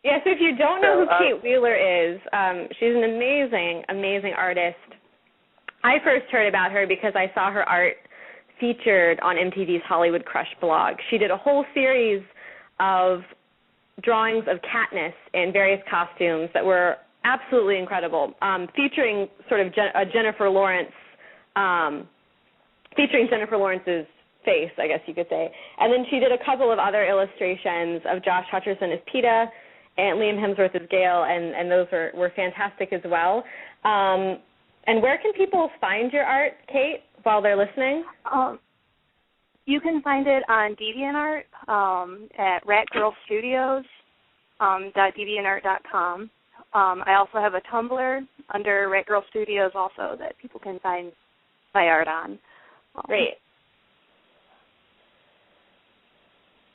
Yeah, so if you don't know who Kate Wheeler is, she's an amazing, amazing artist. I first heard about her because I saw her art featured on MTV's Hollywood Crush blog. She did a whole series of drawings of Katniss in various costumes that were absolutely incredible, featuring sort of Jennifer Lawrence's face, I guess you could say. And then she did a couple of other illustrations of Josh Hutcherson as Peeta and Liam Hemsworth as Gale, and those were fantastic as well. And where can people find your art, Kate, while they're listening? You can find it on DeviantArt at ratgirlstudios.deviantart.com. I also have a Tumblr under Rat Girl Studios also that people can find my art on. Great.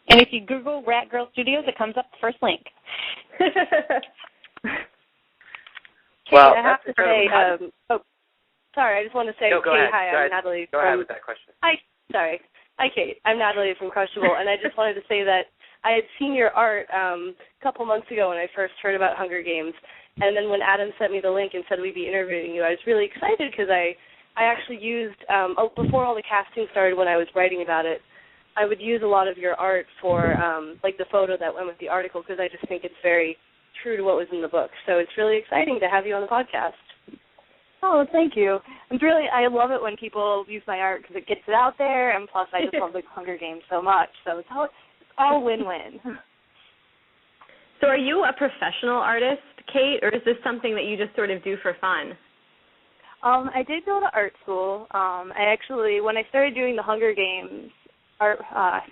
And if you Google Rat Girl Studios, it comes up the first link. Well, I have to say, sorry, I just want to say, go ahead. I'm Natalie. Go ahead with that question. Hi, Kate. I'm Natalie from Crushable, and I just wanted to say that I had seen your art a couple months ago when I first heard about Hunger Games, and then when Adam sent me the link and said we'd be interviewing you, I was really excited because I actually used, before all the casting started when I was writing about it, I would use a lot of your art for, like the photo that went with the article because I just think it's very true to what was in the book. So it's really exciting to have you on the podcast. Oh, thank you. I love it when people use my art because it gets it out there, and plus I just love the Hunger Games so much. So it's all win-win. So are you a professional artist, Kate, or is this something that you just sort of do for fun? I did go to art school. I actually, when I started doing the Hunger Games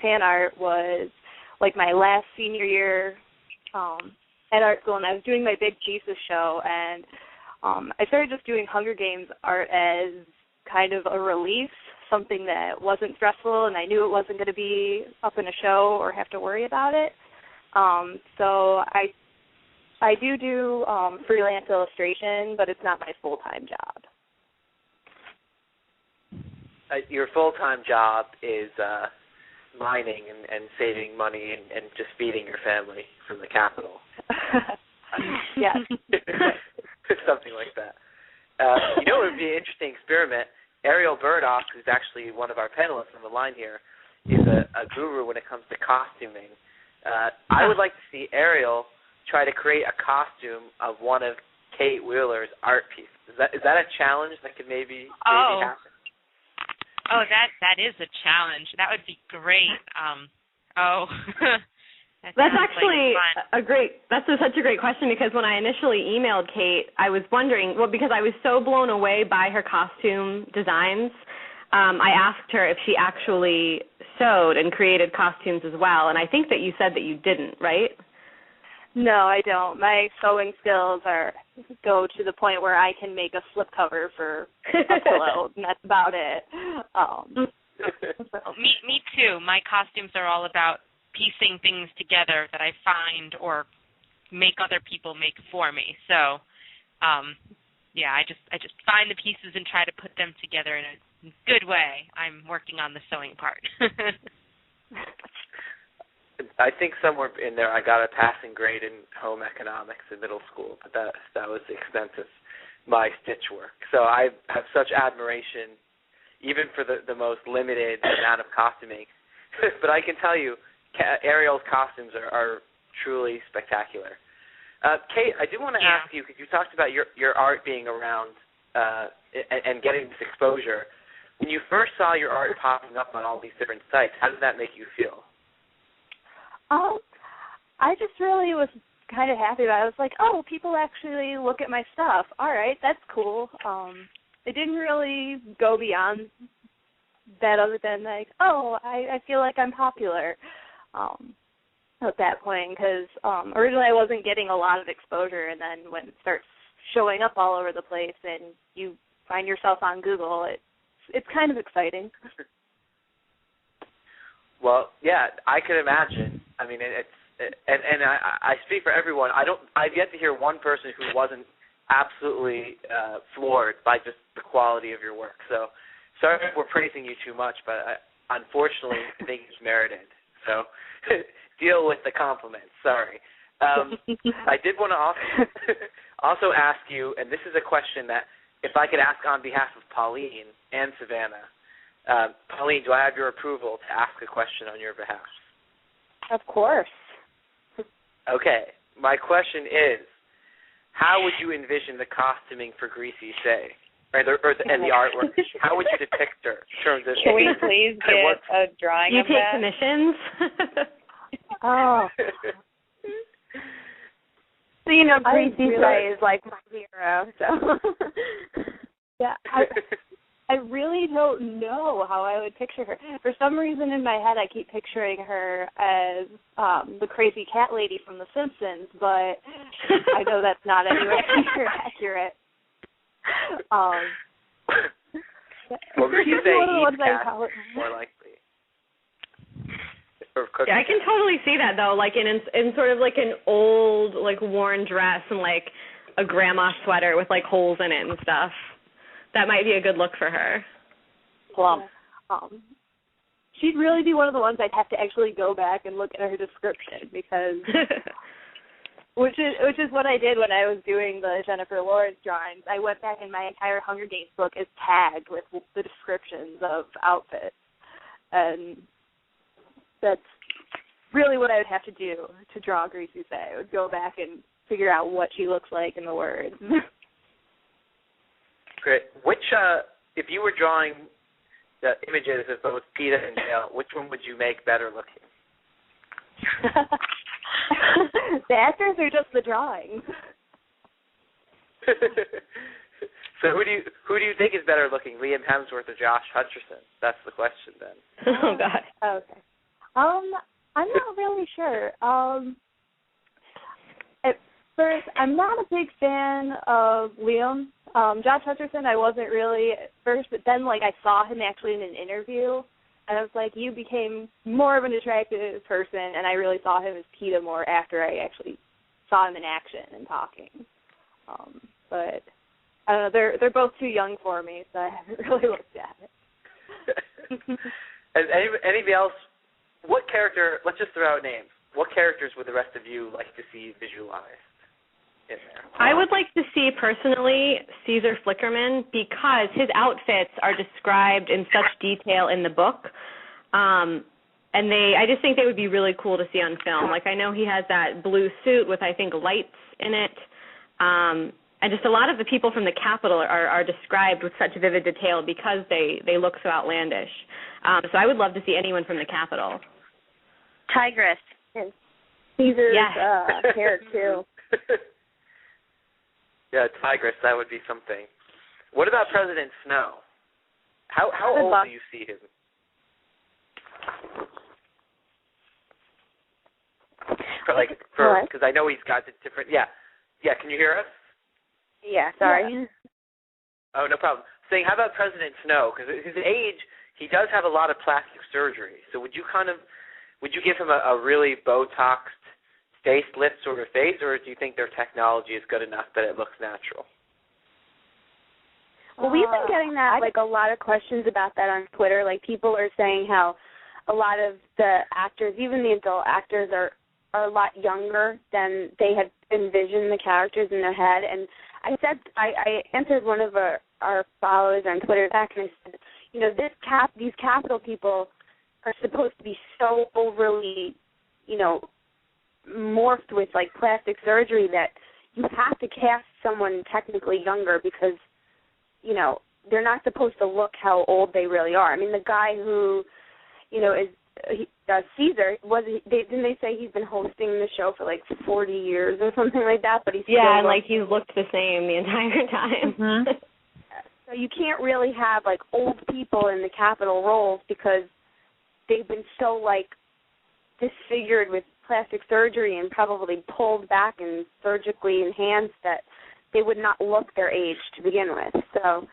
fan art was like my last senior year at art school, and I was doing my big Jesus show, and I started just doing Hunger Games art as kind of a release, something that wasn't stressful, and I knew it wasn't going to be up in a show or have to worry about it. So I do freelance illustration, but it's not my full-time job. Your full-time job is mining and saving money and just feeding your family from the capital. Yes. Something like that. It would be an interesting experiment. Ariel Birdoff, who's actually one of our panelists on the line here, is a guru when it comes to costuming. I would like to see Ariel try to create a costume of one of Kate Wheeler's art pieces. Is that a challenge that could maybe happen? Oh, that is a challenge. That would be great. That's actually that's such a great question, because when I initially emailed Kate, I was wondering, because I was so blown away by her costume designs, I asked her if she actually sewed and created costumes as well, and I think that you said that you didn't, right? No, I don't. My sewing skills go to the point where I can make a slipcover for a pillow, and that's about it. Me too. My costumes are all about piecing things together that I find or make other people make for me. So, I just find the pieces and try to put them together in a good way. I'm working on the sewing part. I think somewhere in there I got a passing grade in home economics in middle school, but that was the extent of my stitch work. So I have such admiration, even for the most limited amount of costuming. But I can tell you, Ariel's costumes are truly spectacular. Kate, I do want to ask you, because you talked about your art being around and getting this exposure. When you first saw your art popping up on all these different sites, how did that make you feel? I just really was kind of happy about it. I was like, oh, people actually look at my stuff. All right, that's cool. It didn't really go beyond that, other than like, oh, I feel like I'm popular at that point, because originally I wasn't getting a lot of exposure, and then when it starts showing up all over the place and you find yourself on Google, it's kind of exciting. Well, yeah, I can imagine. I mean, I speak for everyone. I've yet to hear one person who wasn't absolutely floored by just the quality of your work. So, sorry if we're praising you too much, but unfortunately, I think it's merited. So, deal with the compliments. Sorry. I did want to also ask you, and this is a question that if I could ask on behalf of Pauline and Savanna. Pauline, do I have your approval to ask a question on your behalf? Of course. Okay. My question is, how would you envision the costuming for Greasy Say? And the artwork? How would you depict her in terms of... Can we please get a drawing you of that? You take commissions? Oh. So, Greasy Say is like my hero, so... Yeah, I really don't know how I would picture her. For some reason in my head I keep picturing her as the crazy cat lady from The Simpsons, but I know that's not anywhere near accurate. Well, Greasy Say eats cats, more likely. Yeah, I can totally see that, though, like in sort of like an old, like, worn dress and, like, a grandma sweater with, like, holes in it and stuff. That might be a good look for her. Plump. She'd really be one of the ones I'd have to actually go back and look at her description because, which is what I did when I was doing the Jennifer Lawrence drawings. I went back and my entire Hunger Games book is tagged with the descriptions of outfits, and that's really what I would have to do to draw Greasy Say. I would go back and figure out what she looks like in the words. Great. Which, if you were drawing the images of both PETA and Dale, which one would you make better looking? The actors or just the drawings? So who do you think is better looking, Liam Hemsworth or Josh Hutcherson? That's the question then. Oh God. Okay. I'm not really sure. At first, I'm not a big fan of Liam. Josh Hutcherson, I wasn't really at first, but then I saw him actually in an interview, and I was like, you became more of an attractive person, and I really saw him as PETA more after I actually saw him in action and talking. But I don't know, they're both too young for me, so I haven't really looked at it. And anybody else? What character? Let's just throw out names. What characters would the rest of you like to see visualized in there? I would like to see, personally, Caesar Flickerman, because his outfits are described in such detail in the book, and I just think they would be really cool to see on film. Like, I know he has that blue suit with, I think, lights in it, and just a lot of the people from the Capitol are described with such vivid detail because they look so outlandish. So I would love to see anyone from the Capitol. Tigress. And Caesar's hair, too. Yeah, Tigress, that would be something. What about President Snow? How old do you see him? Because I know he's got the different. Yeah. Can you hear us? Yeah, sorry. Oh, no problem. Saying, how about President Snow? Because his age, he does have a lot of plastic surgery. So would you give him a really Botoxed, facelift sort of face, or do you think their technology is good enough that it looks natural? Well, we've been getting that, a lot of questions about that on Twitter. People are saying how a lot of the actors, even the adult actors, are a lot younger than they had envisioned the characters in their head. And I answered one of our followers on Twitter back, and I said, these Capitol people are supposed to be so overly, morphed with plastic surgery that you have to cast someone technically younger because, they're not supposed to look how old they really are. I mean, the guy who, is Caesar, didn't they say he's been hosting the show for 40 years or something like that? But he's he's looked the same the entire time. Mm-hmm. So you can't really have old people in the Capitol roles because they've been so disfigured with plastic surgery and probably pulled back and surgically enhanced that they would not look their age to begin with. So